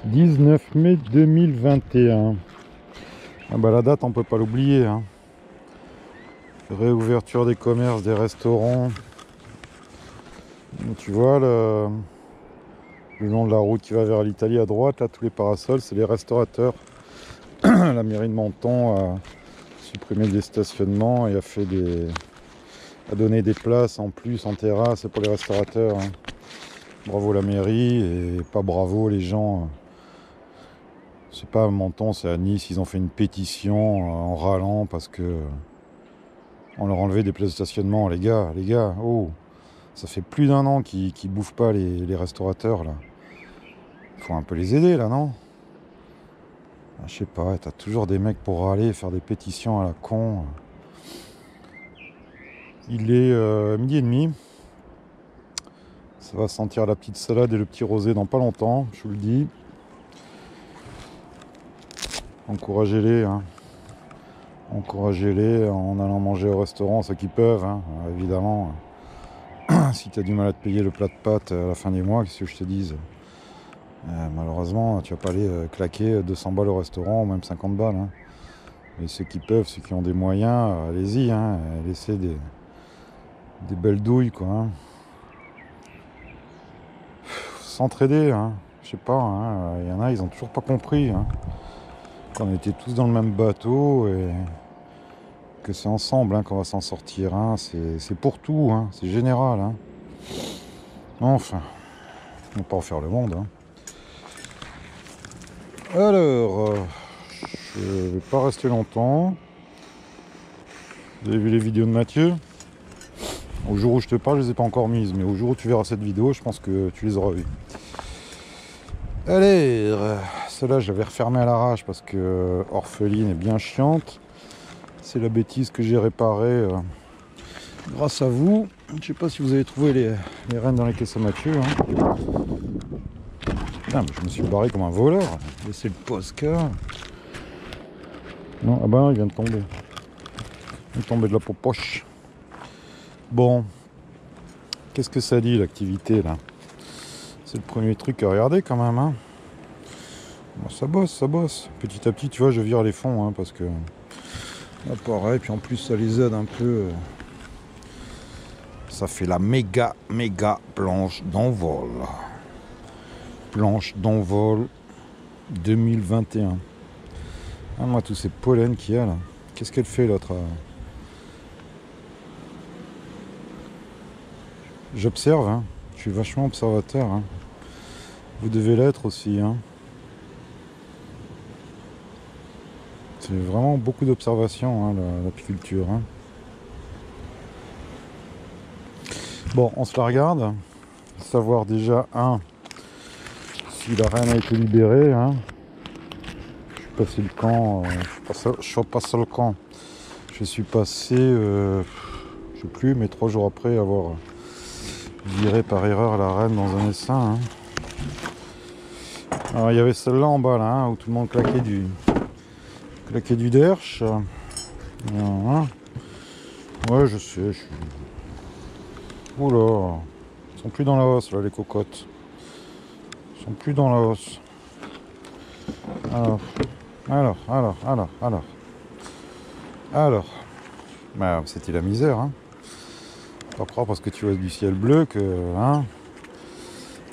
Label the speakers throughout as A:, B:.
A: 19 mai 2021. Ah bah la date on peut pas l'oublier hein. Réouverture des commerces, des restaurants. Tu vois le long de la route qui va vers l'Italie à droite, là tous les parasols c'est les restaurateurs. La mairie de Menton a supprimé des stationnements et a donné des places en plus en terrasse pour les restaurateurs hein. Bravo la mairie et pas bravo les gens. C'est pas à Menton, c'est à Nice, ils ont fait une pétition en râlant parce que on leur enlevait des places de stationnement. Les gars, oh, ça fait plus d'un an qu'ils bouffent pas les restaurateurs là. Faut un peu les aider là, non? Je sais pas, t'as toujours des mecs pour râler et faire des pétitions à la con. Il est 12h30. Ça va sentir la petite salade et le petit rosé dans pas longtemps, je vous le dis. Encouragez-les, hein. Encouragez-les en allant manger au restaurant, ceux qui peuvent, hein. Évidemment. Si tu as du mal à te payer le plat de pâtes à la fin du mois, qu'est-ce que je te dise? Malheureusement, tu vas pas aller claquer 200 balles au restaurant ou même 50 balles. Hein. Mais ceux qui peuvent, ceux qui ont des moyens, allez-y, hein, laissez des belles douilles, quoi. Hein. S'entraider, hein. Je sais pas, hein. Y en a, ils ont toujours pas compris. Hein. Qu'on était tous dans le même bateau et que c'est ensemble hein, qu'on va s'en sortir. Hein. C'est pour tout, hein. C'est général. Hein. Enfin, on va pas refaire le monde. Hein. Alors, je vais pas rester longtemps. Vous avez vu les vidéos de Mathieu? Au jour où je te parle, je les ai pas encore mises, mais au jour où tu verras cette vidéo, je pense que tu les auras vues. Allez, celle-là, je l'avais refermée à l'arrache parce que orpheline est bien chiante. C'est la bêtise que j'ai réparée grâce à vous. Je sais pas si vous avez trouvé les rennes dans les caisses à Mathieu. Hein. Putain, mais je me suis barré comme un voleur. Laissez le Posca. Non, ah bah non, il vient de tomber. Il vient de tomber de la poche. Bon, qu'est-ce que ça dit l'activité là? C'est le premier truc à regarder quand même. Hein. Bon, ça bosse. Petit à petit, tu vois, je vire les fonds hein, parce que là, pareil. Puis en plus, ça les aide un peu. Ça fait la méga planche d'envol. Planche d'envol 2021. Ah, moi, tous ces pollens qu'il y a là. Qu'est-ce qu'elle fait l'autre? J'observe, hein. Je suis vachement observateur. Hein. Vous devez l'être aussi. Hein. C'est vraiment beaucoup d'observation, hein, l'apiculture. Hein. Bon, on se la regarde. Savoir déjà, si la reine a été libérée. Hein. Je suis passé le camp. Je suis passé le camp. Je suis passé, je sais plus, mais 3 jours après avoir viré par erreur la reine dans un essaim. Hein. Alors il y avait celle-là en bas là, hein, où tout le monde claquait du derche. Voilà. Ouais, je sais. Oula, ils sont plus dans la hausse là, les cocottes. Ils sont plus dans la hausse. Alors. Bah, c'était la misère, hein. Pas croire parce que tu vois du ciel bleu que, hein,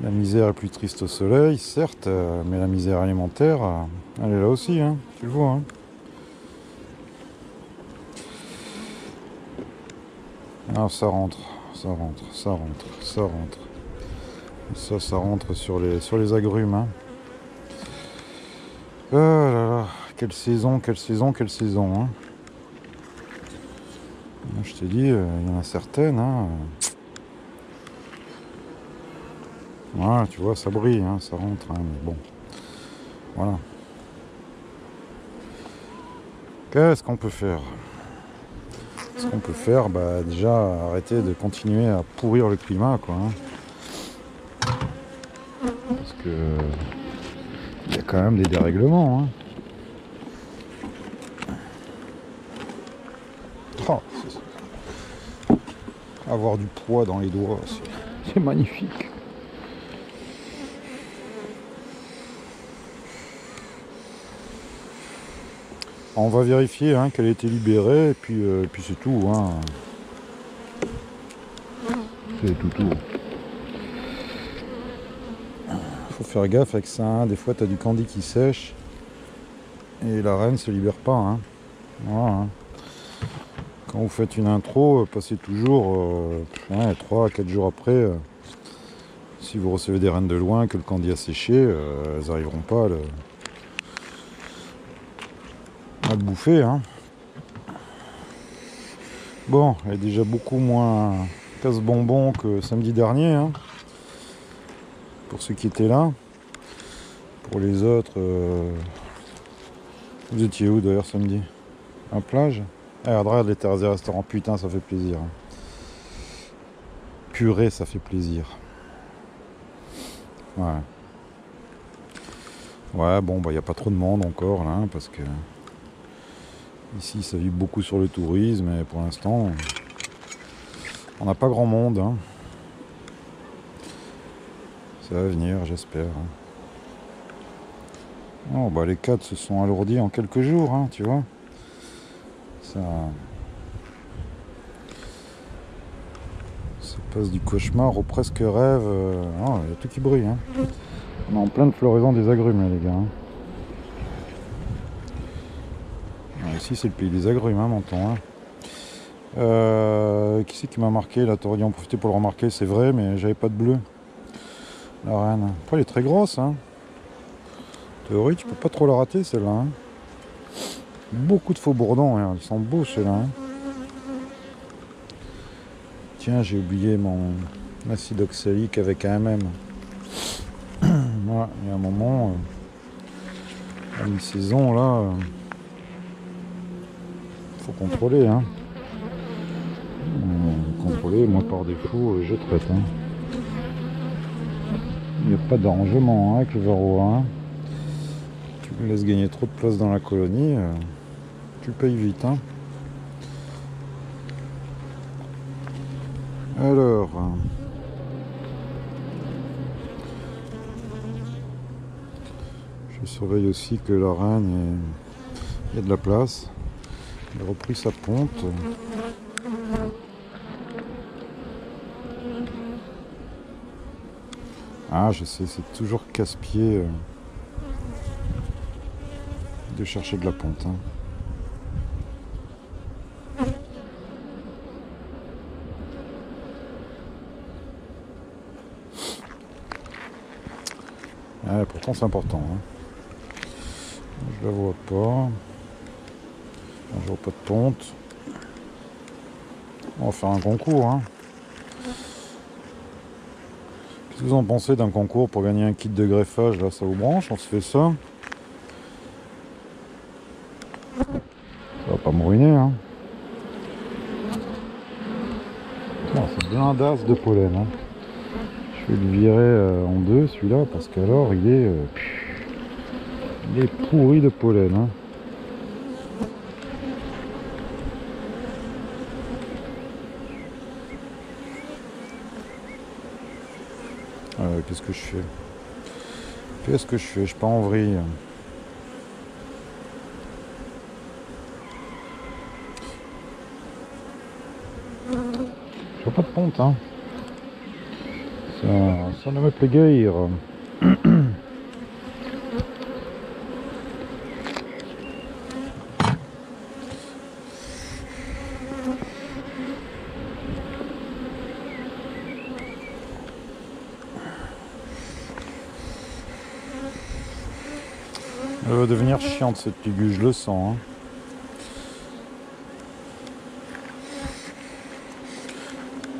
A: la misère est plus triste au soleil, certes, mais la misère alimentaire, elle est là aussi, hein. Tu le vois, hein. Alors ça rentre. Ça rentre sur les agrumes. Hein. Oh là là, quelle saison. Hein. Je t'ai dit, il y en a certaines. Hein. Voilà, tu vois, ça brille, hein, ça rentre. Hein, mais bon, voilà. Qu'est-ce qu'on peut faire? Bah déjà arrêter de continuer à pourrir le climat quoi. Hein. Parce que il y a quand même des dérèglements. Hein. Oh, avoir du poids dans les doigts, c'est magnifique. On va vérifier hein, qu'elle a été libérée et puis c'est tout. Hein. C'est tout. Faut faire gaffe avec ça. Hein. Des fois, tu as du candy qui sèche et la reine se libère pas. Hein. Voilà, hein. Quand vous faites une intro, passez toujours 3 à 4 jours après. Si vous recevez des reines de loin, que le candy a séché, elles n'arriveront pas à le bouffer. Hein. Bon, elle est déjà beaucoup moins casse-bonbon que samedi dernier. Hein. Pour ceux qui étaient là. Pour les autres, vous étiez où d'ailleurs samedi? À la plage? Ah, regarde les terrasses des restaurants, putain, ça fait plaisir. Hein. Purée, ça fait plaisir. Ouais. Ouais, bon, bah, il n'y a pas trop de monde encore, là, parce que ici, ça vit beaucoup sur le tourisme, et pour l'instant, on n'a pas grand monde. Hein. Ça va venir, j'espère. Hein. Oh, bah, les cadres se sont alourdis en quelques jours, hein, tu vois. Ça passe du cauchemar au presque rêve. Oh, il y a tout qui brille. Hein. On est en pleine floraison des agrumes, là, les gars. Hein. Ici, c'est le pays des agrumes, hein, Menton. Hein. Qui c'est qui m'a marqué là? T'aurais dû en profiter pour le remarquer, c'est vrai, mais j'avais pas de bleu. La reine. Après, elle est très grosse. Hein. Théorie, tu peux pas trop la rater, celle-là. Hein. Beaucoup de faux bourdons, hein. Ils sont beaux, ceux-là. Hein. Tiens, j'ai oublié mon acide oxalique avec un MM. Voilà, il y a un moment, à mi-saison, là, faut contrôler. Hein. Contrôler, moi par défaut, je traite. Hein. Il n'y a pas d'arrangement hein, avec le varroa. Hein. Tu me laisses gagner trop de place dans la colonie, tu payes vite. Hein. Alors, je surveille aussi que la reine il y a de la place. Elle a repris sa ponte. Ah, je sais, c'est toujours casse-pied de chercher de la ponte. Hein. Ouais, pourtant c'est important. Hein. Je la vois pas. Je vois pas de ponte. On va faire un concours. Hein. Qu'est-ce que vous en pensez d'un concours pour gagner un kit de greffage? Là, ça vous branche? On se fait ça? Ça va pas me ruiner. Hein. C'est blindasse de pollen. Hein. Je vais le virer en deux, celui-là, parce qu'alors il est pourri de pollen. Hein. Qu'est-ce que je fais? Je pars en vrille. Je vois pas de ponte, hein. Ça ne me plaît guère. Elle va devenir chiante cette ligule, je le sens. Hein.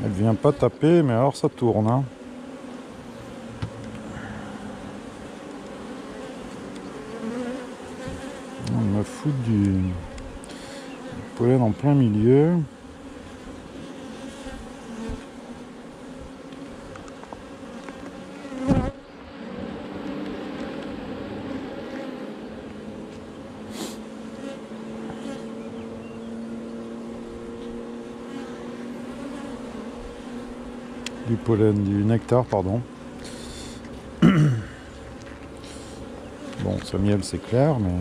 A: Elle vient pas taper, mais alors ça tourne. Hein. On me fout du pollen en plein milieu. Du pollen, du nectar, pardon. Bon, ce miel c'est clair, mais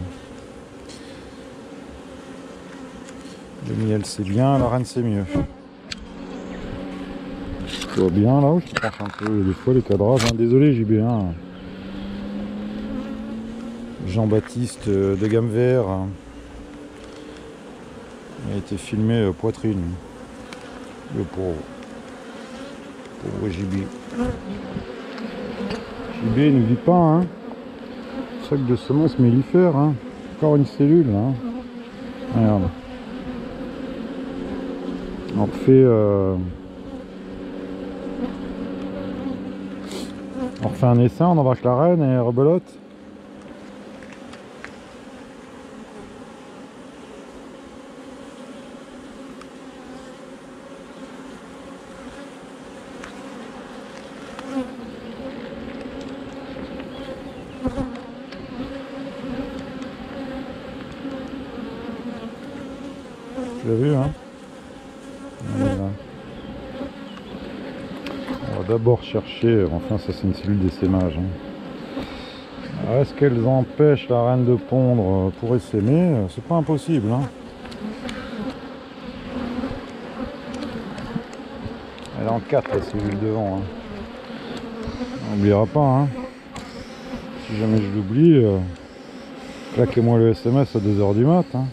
A: Le miel c'est bien, la reine c'est mieux. Tu vois bien là où je te penche un peu des fois les cadrages. Hein. Désolé JB1. Jean-Baptiste de Gamme Vert a été filmé poitrine. Le pauvre JB. JB n'oublie pas, hein. Sac de semences mellifères, hein. Encore une cellule, hein. Regarde. On refait un essaim, on embarque la reine et rebelote. Tu l'as vu, hein? Voilà. On va d'abord chercher, enfin ça c'est une cellule d'essaimage. Hein. Est-ce qu'elles empêchent la reine de pondre pour essaimer? C'est pas impossible. Hein. Elle est en 4 la cellule devant. Hein. On n'oubliera pas. Hein. Si jamais je l'oublie, claquez-moi le SMS à 2 h du mat'. Hein.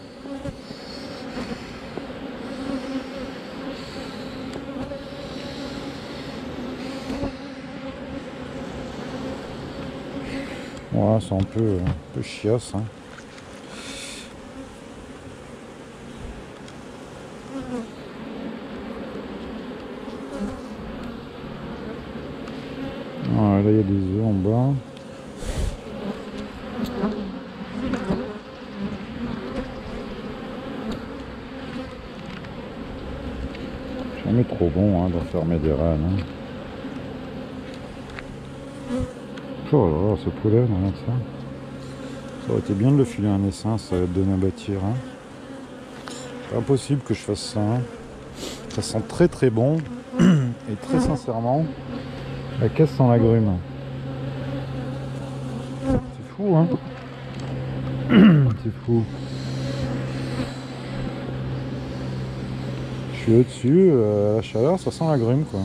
A: Voilà, c'est un peu chiasse. Hein. Voilà, là il y a des œufs en bas. Jamais trop bon hein, d'enfermer des rennes. Hein. Oh là là, ce poulet, regarde ça. Ça aurait été bien de le filer un essaim, ça va te donner à bâtir. Hein. C'est impossible que je fasse ça. Hein. Ça sent très très bon. Et très sincèrement, la caisse sans l'agrume. C'est fou, hein. C'est fou. Je suis au-dessus, à la chaleur, ça sent l'agrume, quoi.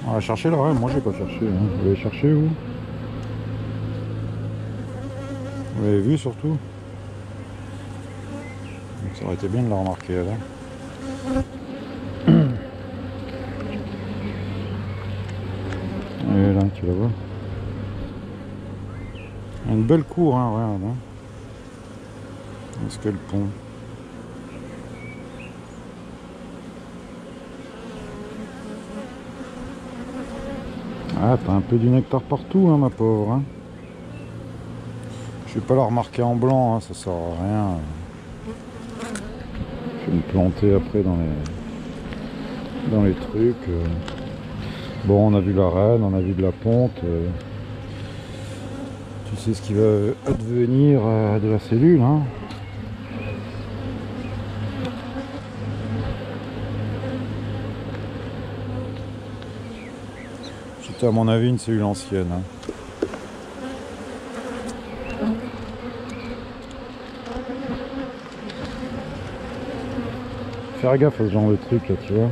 A: On va chercher là, ouais, moi j'ai pas cherché. Hein. Vous l'avez cherché où? Vous l'avez vu surtout? Donc, ça aurait été bien de la remarquer là. Et là, tu la vois. Une belle cour, hein, regarde. Hein. Est-ce que le pont? Ah, t'as un peu du nectar partout, hein, ma pauvre. Hein. Je vais pas la remarquer en blanc, hein, ça sert à rien. Je vais me planter après dans les trucs. Bon, on a vu la reine, on a vu de la ponte. Tu sais ce qui va advenir de la cellule, hein. C'était à mon avis une cellule ancienne. Hein. Faire gaffe à ce genre de truc là, tu vois.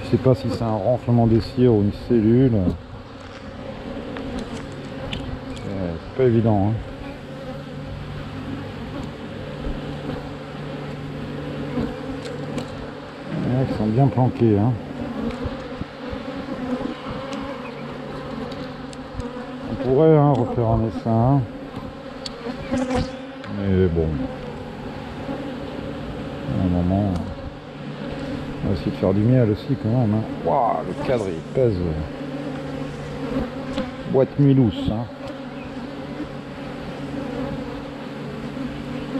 A: Je sais pas si c'est un renflement des cires ou une cellule. C'est pas évident. Hein. Ouais, ils sont bien planqués. Hein. On pourrait hein, refaire un essaim. Mais bon. À un moment. On va essayer de faire du miel aussi quand même. Hein. Wow, le cadre il pèse. Boîte Milous. Hein.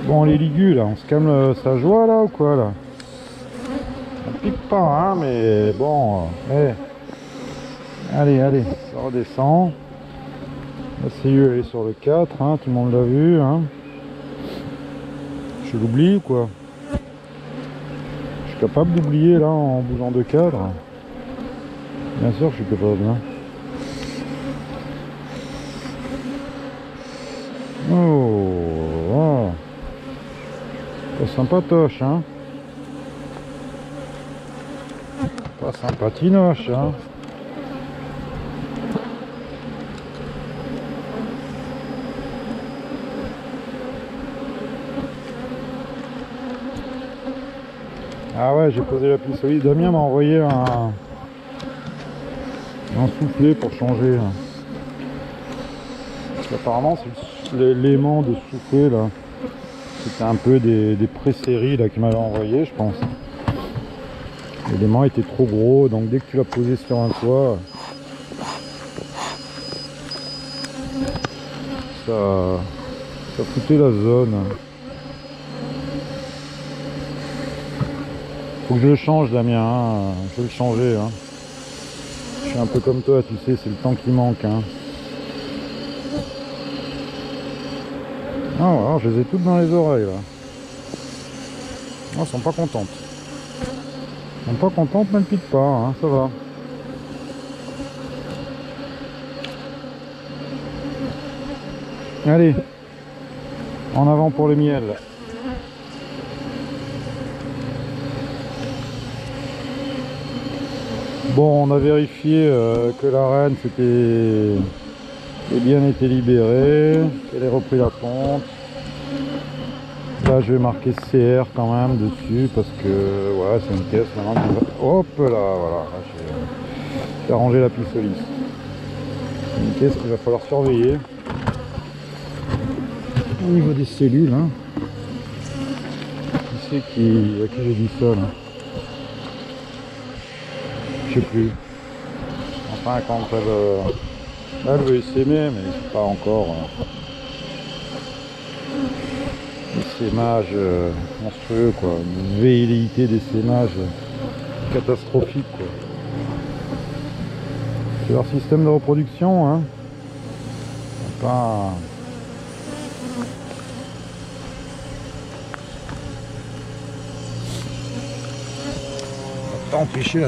A: Bon les ligus là, on se calme sa joie là ou quoi là? On pique pas hein, mais bon. Allez, allez, ça redescend. La cellule elle est sur le 4, hein, tout le monde l'a vu. Hein. Je l'oublie ou quoi? suis capable d'oublier là en bougeant de cadre. Bien sûr je suis capable. Hein. Oh, pas sympatoche, hein. Pas sympatinoche, hein. Ah ouais, j'ai posé la pluie solide. Damien m'a envoyé un soufflet pour changer. Apparemment c'est l'aimant de soufflet là. C'était un peu des pré-séries là qui m'avaient envoyé, je pense. L'aimant était trop gros, donc dès que tu l'as posé sur un toit, ça foutait la zone. Faut que je le change, Damien, hein. Je vais le changer. Hein. Je suis un peu comme toi, tu sais, c'est le temps qui manque. Hein. Ah, alors, je les ai toutes dans les oreilles là. Oh, elles sont pas contentes. Elles sont pas contentes, mais elles piquent pas, hein, ça va. Allez, en avant pour le miel. Bon, on a vérifié que la reine bien été libérée, qu'elle ait repris la pente. Là, je vais marquer CR quand même dessus parce que ouais, c'est une caisse maintenant qui va... Hop là, voilà, j'ai arrangé la pissoliste. C'est une caisse qu'il va falloir surveiller. Au niveau des cellules, hein. Qui c'est à qui j'ai dit ça là? Je sais plus. Enfin, quand elle veut s'aimer, mais c'est pas encore sémages monstrueux quoi, une velléité des sémages catastrophique quoi. C'est leur système de reproduction hein. Pas empêcher la